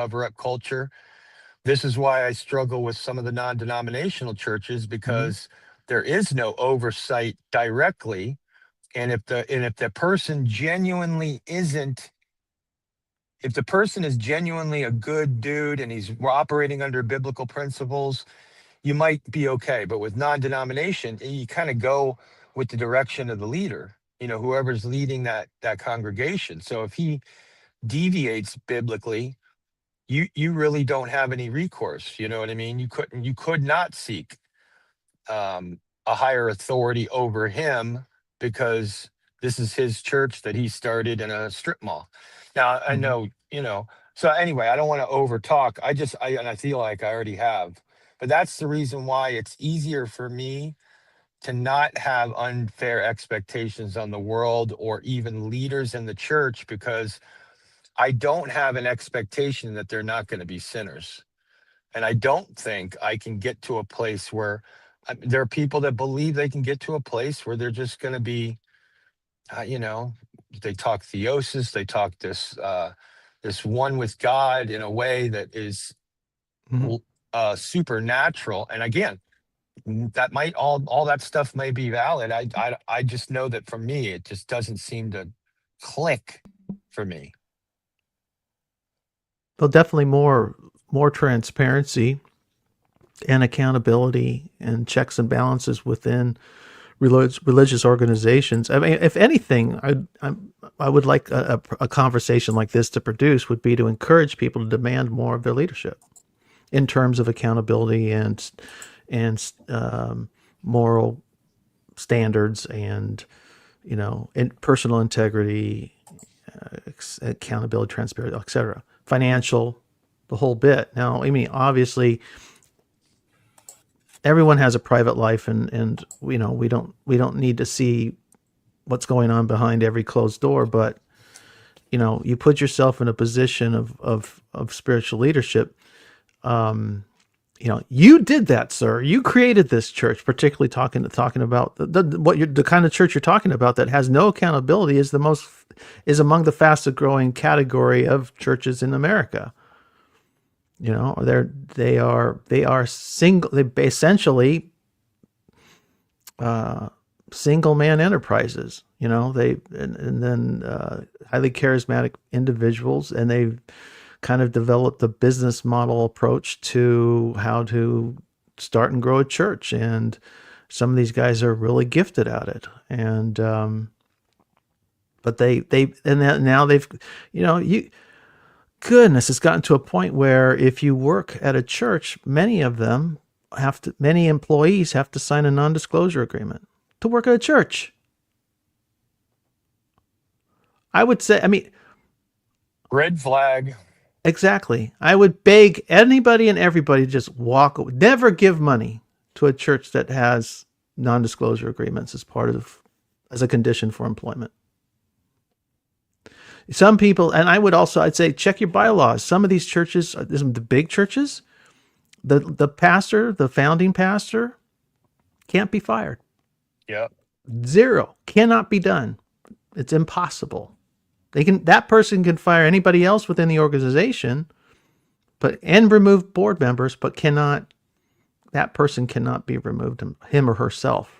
cover up culture. This is why I struggle with some of the non-denominational churches, Mm-hmm. because there is no oversight directly. And if the person genuinely isn't, if the person is genuinely a good dude and he's operating under biblical principles, you might be okay. But with non-denomination, you kind of go with the direction of the leader, whoever's leading that congregation. So if he deviates biblically, you really don't have any recourse. You know what I mean? You could not seek a higher authority over him, because this is his church that he started in a strip mall. Now I Mm-hmm. know, so anyway, I don't want to over talk. And I feel like I already have. But that's the reason why it's easier for me to not have unfair expectations on the world or even leaders in the church, because I don't have an expectation that they're not going to be sinners. And I don't think I can get to a place where there are people that believe they can get to a place where they're just going to be, uh, you know, they talk theosis, they talk this one with God in a way that is Mm-hmm. supernatural. And again, that might all that stuff may be valid. I just know that for me, it just doesn't seem to click for me. Well, definitely more transparency and accountability and checks and balances within religious organizations. I mean, if anything, I would like a conversation like this to produce would be to encourage people to demand more of their leadership in terms of accountability and moral standards and personal integrity, accountability, transparency, etc. Financial, the whole bit. Now, I mean, obviously, everyone has a private life, and we don't need to see what's going on behind every closed door, but you put yourself in a position of spiritual leadership. You did that, sir. You created this church, particularly talking about the kind of church you're talking about that has no accountability is among the fastest growing category of churches in America. They are single. They essentially single man enterprises. And then highly charismatic individuals, and they've kind of developed the business model approach to how to start and grow a church. And some of these guys are really gifted at it. And but now they've you goodness, it's gotten to a point where if you work at a church, many employees have to sign a non-disclosure agreement to work at a church. I would say, I mean, Red flag. exactly. I would beg anybody and everybody to just never give money to a church that has non-disclosure agreements as a condition for employment. Some people, and I'd say check your bylaws. Some of these churches, the big churches, the pastor, the founding pastor, can't be fired. Yeah. Zero. Cannot be done. It's impossible. That person can fire anybody else within the organization, and remove board members, but that person cannot be removed, him or herself.